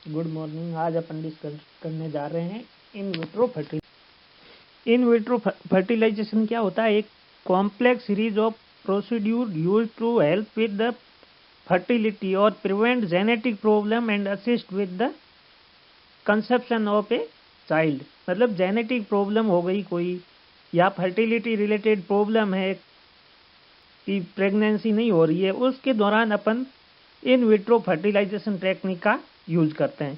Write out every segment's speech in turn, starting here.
Good morning. आज अपन discuss करने जा रहे हैं in vitro fertilization. In vitro fertilization क्या होता है? एक complex series of procedure use to help with the fertility और prevent genetic problem and assist with the conception of a child. मतलब जेनेटिक प्रॉब्लम हो गई कोई, या फर्टिलिटी रिलेटेड प्रॉब्लम है कि प्रेगनेंसी नहीं हो रही है, उसके दौरान अपन इन विट्रो फर्टिलाइजेशन टेक्निक का यूज करते हैं।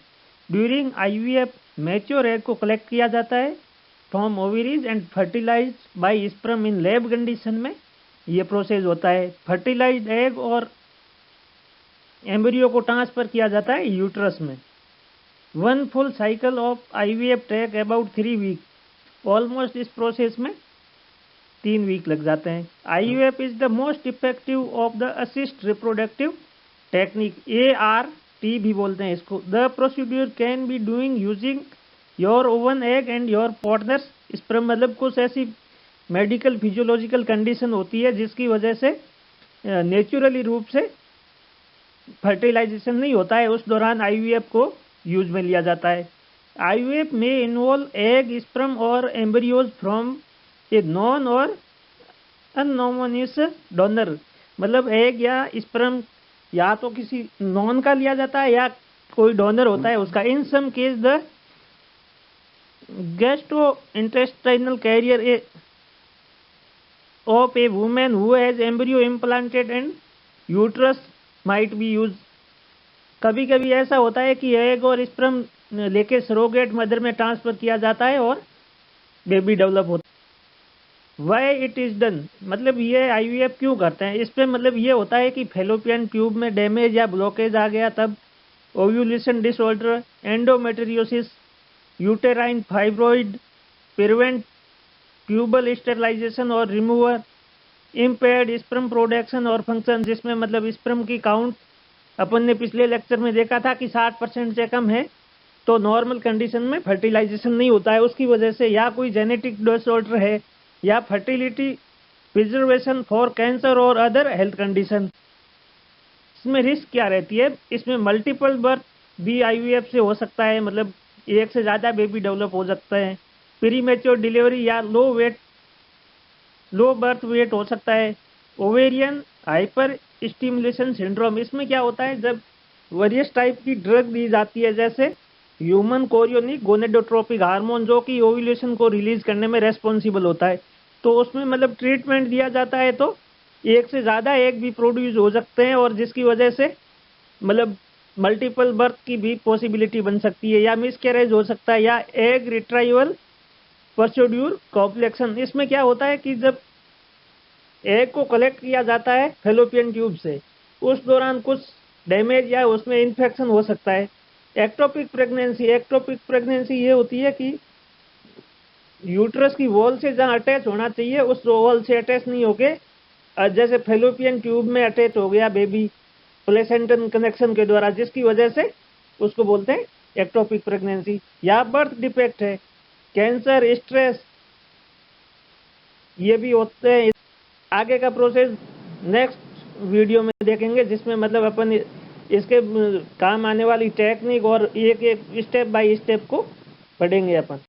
ड्यूरिंग आईवीएफ मैच्योर एग को कलेक्ट किया जाता है from ovaries and fertilize by sperm in lab condition में ये प्रोसेस होता है। फर्टिलाइज्ड एग और एम्ब्रियो को ट्रांसफर किया जाता है यूट्रस में। One full cycle of IVF take about 3 week. Almost इस प्रोसेस में 3 वीक लग जाते हैं। IVF is the most effective of the assist reproductive technique, ART भी बोलते हैं इसको। The procedure can be doing using your oven egg and your partners sperm. मतलब कुछ ऐसी मेडिकल फिजियोलॉजिकल कंडीशन होती है जिसकी वजह से नेचुरली रूप से फर्टिलाइजेशन नहीं होता है, उस दौरान आईवीएफ को यूज में लिया जाता है। आईवीएफ में इन्वॉल्व एग, स्पर्म और एम्ब्रियोज फ्रॉम ए नॉन और अननोमोनियस डोनर। मतलब एग या स्पर्म या तो किसी नॉन का लिया जाता है या कोई डोनर होता है उसका। In some case the gastrointestinal carrier of a women who has embryo implanted and uterus might be use. कभी कभी ऐसा होता है कि एग और स्पर्म लेके सरोगेट मदर में ट्रांसफर किया जाता है और बेबी डेवलप होता है। वाई इट इज डन, मतलब ये आईवीएफ क्यों करते हैं? इसमें मतलब ये होता है कि फेलोपियन ट्यूब में डैमेज या ब्लॉकेज आ गया, तब ovulation disorder, endometriosis, uterine fibroid, prevent tubal sterilization और रिमूवर, इम्पेयर्ड स्पर्म प्रोडक्शन और फंक्शन, जिसमें मतलब स्पर्म की काउंट अपन ने पिछले लेक्चर में देखा था कि 60% से कम है तो नॉर्मल कंडीशन में फर्टिलाइजेशन नहीं होता है उसकी वजह से, या कोई जेनेटिक डिसऑर्डर है, या फर्टिलिटी प्रिजर्वेशन फॉर कैंसर और अदर हेल्थ कंडीशन। इसमें रिस्क क्या रहती है? इसमें मल्टीपल बर्थ भी आईवीएफ से हो सकता है, मतलब एक से ज़्यादा बेबी डेवलप हो सकते हैं। प्रीमेच्योर डिलीवरी या लो बर्थ वेट हो सकता है। ओवेरियन हाइपर स्टिमुलेशन सिंड्रोम, इसमें क्या होता है जब वेरियस टाइप की ड्रग दी जाती है, जैसे ह्यूमन कोरियोनिक गोनेडोट्रोपिक हार्मोन जो कि ओव्यूलेशन को रिलीज करने में रेस्पॉन्सिबल होता है, तो उसमें मतलब ट्रीटमेंट दिया जाता है तो एक से ज़्यादा एग भी प्रोड्यूस हो सकते हैं और जिसकी वजह से मतलब मल्टीपल बर्थ की भी पॉसिबिलिटी बन सकती है, या मिसकैरेज हो सकता है, या एग रिट्राइवल प्रोसीड्यूर कॉम्प्लेक्शन। इसमें क्या होता है कि जब एग को कलेक्ट किया जाता है फेलोपियन ट्यूब से, उस दौरान कुछ डैमेज या उसमें इन्फेक्शन हो सकता है। एक्टोपिक प्रेगनेंसी ये होती है कि यूट्रस की वॉल से जहाँ अटैच होना चाहिए उस वॉल से अटैच नहीं होके जैसे फेलोपियन ट्यूब में अटैच हो गया बेबी प्लेसेंटन कनेक्शन के द्वारा, जिसकी वजह से उसको बोलते हैं एक्टोपिक प्रेगनेंसी। या बर्थ डिफेक्ट है, कैंसर, स्ट्रेस, ये भी होते हैं। आगे का प्रोसेस नेक्स्ट वीडियो में देखेंगे, जिसमें मतलब अपन इसके काम आने वाली टेक्निक और एक एक स्टेप बाय स्टेप को पढ़ेंगे अपन।